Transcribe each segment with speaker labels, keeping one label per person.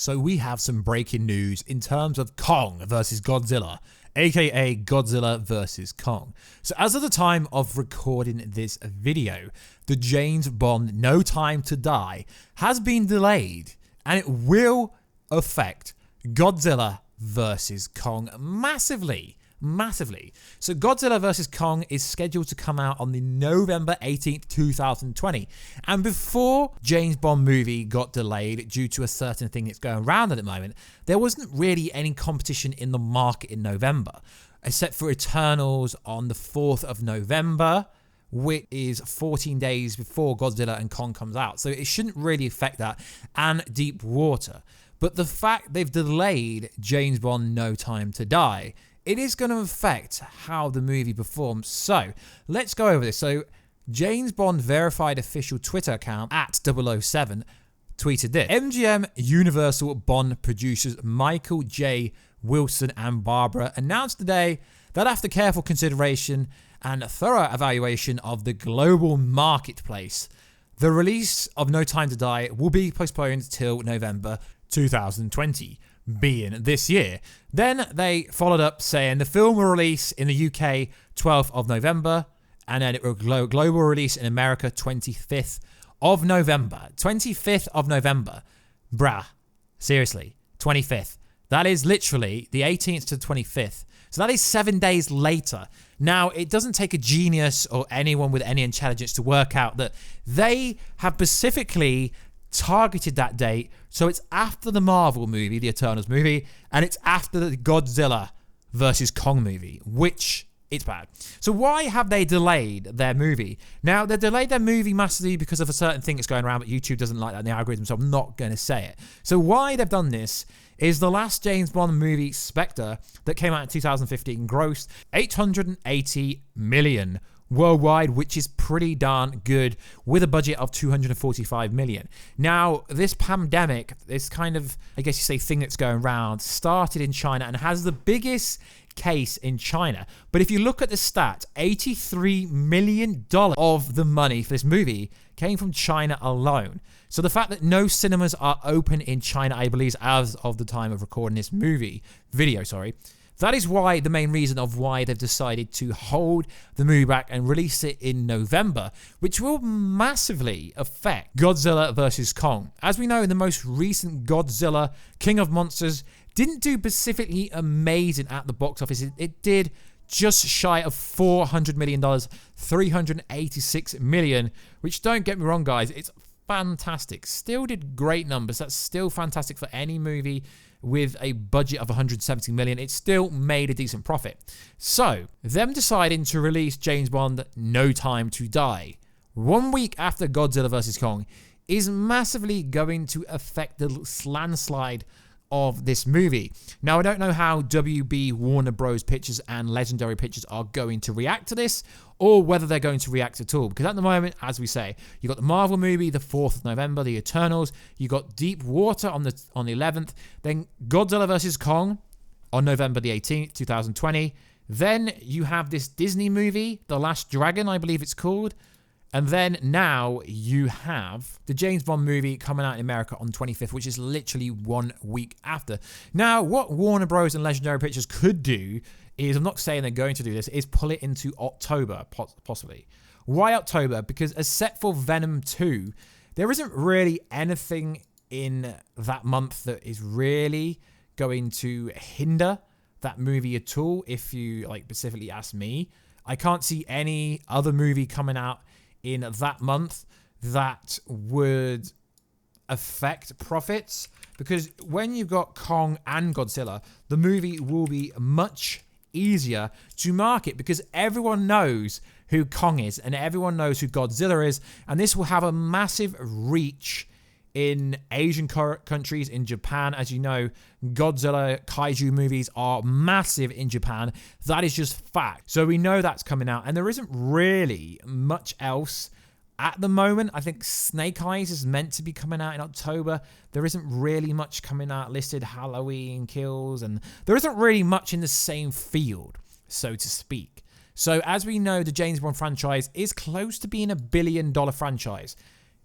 Speaker 1: So we have some breaking news in terms of Kong versus Godzilla, aka Godzilla vs Kong. So as of the time of recording this video, the James Bond No Time to Die has been delayed, and it will affect Godzilla vs Kong massively. So Godzilla vs Kong is scheduled to come out on the November 18th, 2020. And before James Bond movie got delayed due to a certain thing that's going around at the moment, there wasn't really any competition in the market in November, except for Eternals on the 4th of November, which is 14 days before Godzilla and Kong comes out. So it shouldn't really affect that, and Deep Water. But the fact they've delayed James Bond No Time to Die, it is going to affect how the movie performs. So let's go over this. So James Bond verified official Twitter account at 007 tweeted this. MGM Universal Bond producers Michael J. Wilson and Barbara announced today that after careful consideration and thorough evaluation of the global marketplace, the release of No Time to Die will be postponed till November 2020. Being this year. Then they followed up saying the film will release in the UK 12th of November, and then it will global release in America 25th of November. 25th of November. Bruh. Seriously. 25th. That is literally the 18th to 25th. So that is 7 days later. Now, it doesn't take a genius or anyone with any intelligence to work out that they have specifically targeted that date, so it's after the Marvel movie, the Eternals movie, and it's after the Godzilla vs Kong movie, which it's bad. So why have they delayed their movie? Now, they delayed their movie massively because of a certain thing that's going around, but YouTube doesn't like that in the algorithm, so I'm not going to say it. So why they've done this is the last James Bond movie, Spectre, that came out in 2015, grossed $880 million worldwide, which is pretty darn good, with a budget of $245 million. Now, this pandemic, this kind of, I guess you say, thing that's going around, started in China and has the biggest case in China. But if you look at the stats, $83 million of the money for this movie came from China alone. So the fact that no cinemas are open in China, I believe, as of the time of recording this video, that is why, the main reason of why they've decided to hold the movie back and release it in November, which will massively affect Godzilla vs Kong. As we know, the most recent Godzilla, King of Monsters, didn't do specifically amazing at the box office. It did just shy of $400 million, $386 million, which, don't get me wrong, guys, it's fantastic. Still did great numbers. That's still fantastic for any movie with a budget of $170 million. It still made a decent profit. So, them deciding to release James Bond No Time to Die 1 week after Godzilla vs Kong is massively going to affect the landslide of this movie. Now, I don't know how WB, Warner Bros. Pictures and Legendary Pictures are going to react to this, or whether they're going to react at all. Because at the moment, as we say, you got the Marvel movie, the 4th of November, the Eternals, you got Deep Water on the 11th, then Godzilla vs Kong on November the 18th, 2020. Then you have this Disney movie, The Last Dragon, I believe it's called. And then now you have the James Bond movie coming out in America on 25th, which is literally 1 week after. Now, what Warner Bros. And Legendary Pictures could do is, I'm not saying they're going to do this, is pull it into October, possibly. Why October? Because except for Venom 2, there isn't really anything in that month that is really going to hinder that movie at all, if you specifically ask me. I can't see any other movie coming out in that month that would affect profits, because when you've got Kong and Godzilla, the movie will be much easier to market because everyone knows who Kong is and everyone knows who Godzilla is, and this will have a massive reach in Asian countries, in Japan. As you know, Godzilla kaiju movies are massive in Japan. That is just fact. So we know that's coming out, and there isn't really much else at the moment. I think Snake Eyes is meant to be coming out in October. There isn't really much coming out listed. Halloween Kills, and there isn't really much in the same field, so to speak. So as we know, the James Bond franchise is close to being $1 billion franchise.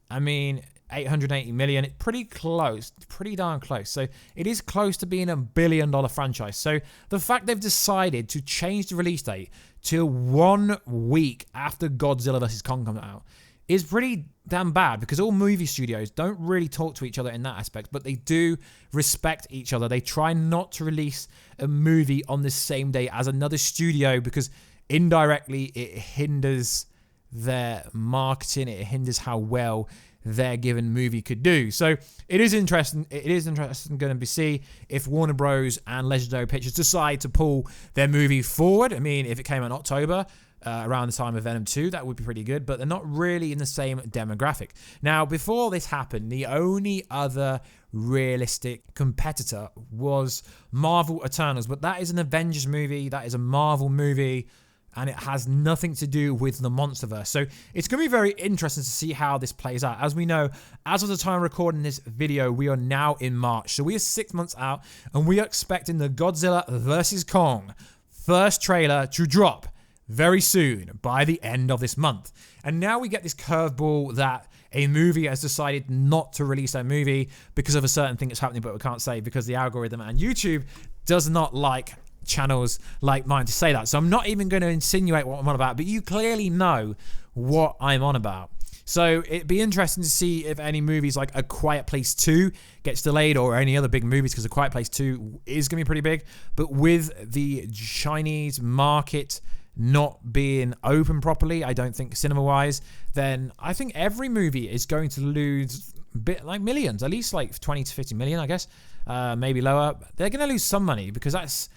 Speaker 1: I mean, 880 million. It's pretty close, pretty darn close. So it is close to being $1 billion franchise. So the fact they've decided to change the release date to 1 week after Godzilla vs Kong comes out is pretty damn bad, because all movie studios don't really talk to each other in that aspect, but they do respect each other. They try not to release a movie on the same day as another studio, because indirectly it hinders their marketing, it hinders how well their given movie could do. So it is interesting. It is interesting going to see if Warner Bros. And Legendary Pictures decide to pull their movie forward. I mean, if it came out in October, around the time of Venom 2, that would be pretty good, but they're not really in the same demographic. Now, before this happened, the only other realistic competitor was Marvel Eternals, but that is an Avengers movie, that is a Marvel movie, and it has nothing to do with the Monsterverse. So it's going to be very interesting to see how this plays out. As we know, as of the time of recording this video, we are now in March. So we are 6 months out, and we are expecting the Godzilla vs Kong first trailer to drop very soon, by the end of this month. And now we get this curveball that a movie has decided not to release their movie because of a certain thing that's happening, but we can't say because the algorithm and YouTube does not like channels like mine to say that. So I'm not even going to insinuate what I'm on about, but you clearly know what I'm on about. So it'd be interesting to see if any movies like A Quiet Place 2 gets delayed, or any other big movies, because A Quiet Place 2 is going to be pretty big. But with the Chinese market not being open properly, I don't think cinema-wise, then I think every movie is going to lose a bit like millions, at least like 20 to 50 million, I guess, maybe lower. They're going to lose some money, because that's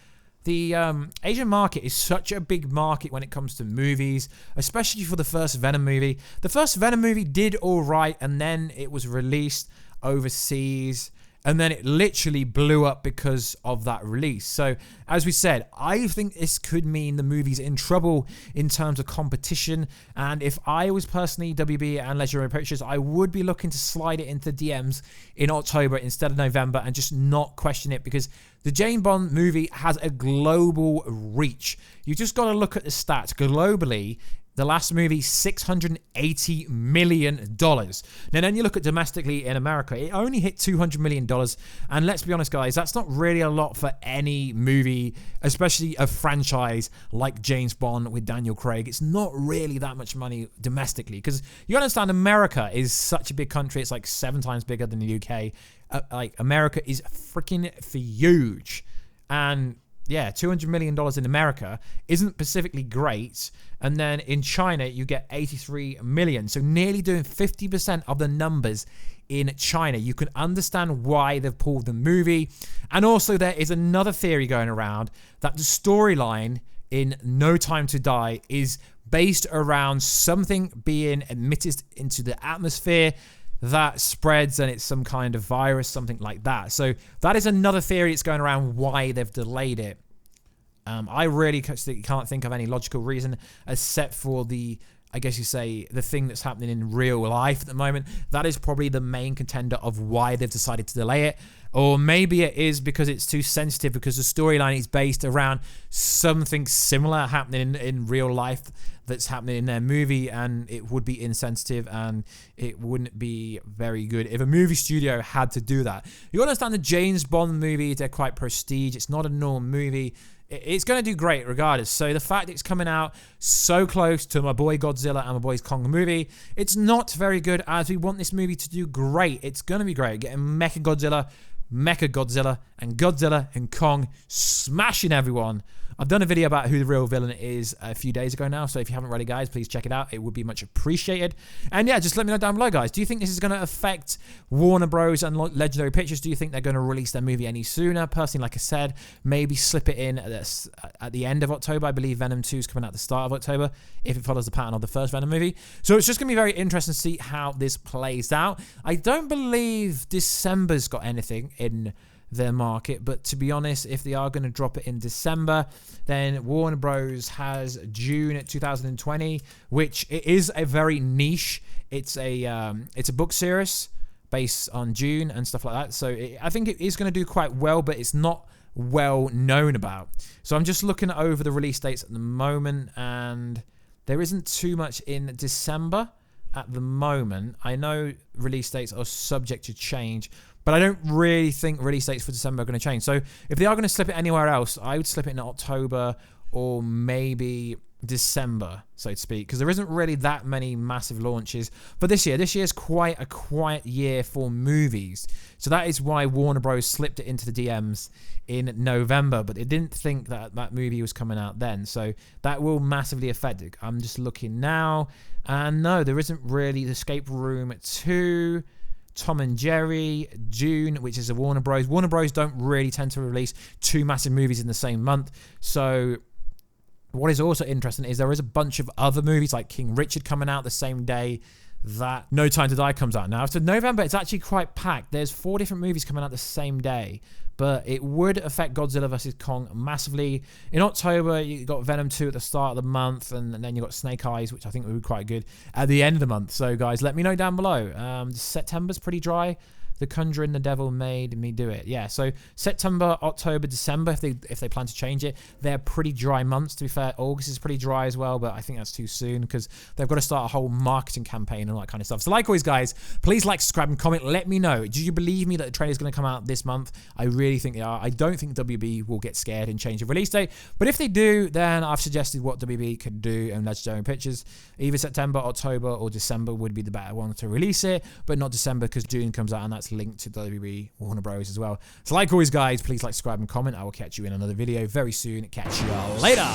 Speaker 1: the Asian market is such a big market when it comes to movies, especially for the first Venom movie. The first Venom movie did all right, and then it was released overseas, and then it literally blew up because of that release. So, as we said, I think this could mean the movie's in trouble in terms of competition. And if I was personally WB and Legendary Pictures, I would be looking to slide it into DMs in October instead of November, and just not question it, because the James Bond movie has a global reach. You just got to look at the stats. Globally, the last movie, $680 million. Now, then you look at domestically in America, it only hit $200 million. And let's be honest, guys, that's not really a lot for any movie, especially a franchise like James Bond with Daniel Craig. It's not really that much money domestically, because you understand America is such a big country. It's like 7 times bigger than the UK. Like, America is freaking huge. And yeah, $200 million in America isn't specifically great. And then in China, you get 83 million. So nearly doing 50% of the numbers in China. You can understand why they've pulled the movie. And also there is another theory going around that the storyline in No Time to Die is based around something being emitted into the atmosphere that spreads, and it's some kind of virus, something like that. So that is another theory that's going around why they've delayed it. I really can't think of any logical reason except for the, I guess you say, the thing that's happening in real life at the moment. That is probably the main contender of why they've decided to delay it. Or maybe it is because it's too sensitive, because the storyline is based around something similar happening in real life that's happening in their movie, and it would be insensitive and it wouldn't be very good if a movie studio had to do that. You understand the James Bond movies, they're quite prestige. It's not a normal movie. It's going to do great regardless. So the fact it's coming out so close to my boy Godzilla and my boy's Kong movie, it's not very good, as we want this movie to do great. It's going to be great. Getting Mecha Godzilla, and Godzilla and Kong smashing everyone. I've done a video about who the real villain is a few days ago now, so if you haven't already, guys, please check it out. It would be much appreciated. And yeah, just let me know down below, guys. Do you think this is going to affect Warner Bros. And Legendary Pictures? Do you think they're going to release their movie any sooner? Personally, like I said, maybe slip it in at the end of October. I believe Venom 2 is coming out at the start of October, if it follows the pattern of the first Venom movie. So it's just going to be very interesting to see how this plays out. I don't believe December's got anything in their market, but to be honest, if they are going to drop it in December, then Warner Bros has June 2020, which it is a very niche. It's a book series based on June and stuff like that. So I think it is going to do quite well, but it's not well known about. So I'm just looking over the release dates at the moment, and there isn't too much in December. at the moment. I know release dates are subject to change, but I don't really think release dates for December are going to change. So if they are going to slip it anywhere else, I would slip it in October or maybe December, so to speak, because there isn't really that many massive launches for this year. This year is quite a quiet year for movies, so that is why Warner Bros slipped it into the DMs in November, but they didn't think that that movie was coming out then, so that will massively affect it. I'm just looking now, and no, there isn't really. The Escape Room 2, Tom and Jerry, June, which is a Warner Bros. Warner Bros don't really tend to release two massive movies in the same month, so what is also interesting is there is a bunch of other movies like King Richard coming out the same day that No Time to Die comes out. Now, so November, it's actually quite packed. There's 4 different movies coming out the same day, but it would affect Godzilla vs. Kong massively. In October, you got Venom 2 at the start of the month, and then you got Snake Eyes, which I think would be quite good at the end of the month. So, guys, let me know down below. September's pretty dry. The Conjuring, The Devil Made Me Do It. Yeah, so September, October, December, if they plan to change it, they're pretty dry months, to be fair. August is pretty dry as well, but I think that's too soon because they've got to start a whole marketing campaign and all that kind of stuff. So like always, guys, please like, subscribe, and comment. Let me know. Do you believe me that the trailer is going to come out this month? I really think they are. I don't think WB will get scared and change the release date, but if they do, then I've suggested what WB could do in Legendary Pictures. Either September, October, or December would be the better one to release it, but not December because June comes out and that's linked to WB Warner Bros as well. So like always, guys, please like, subscribe, and comment. I will catch you in another video very soon. Catch you all later.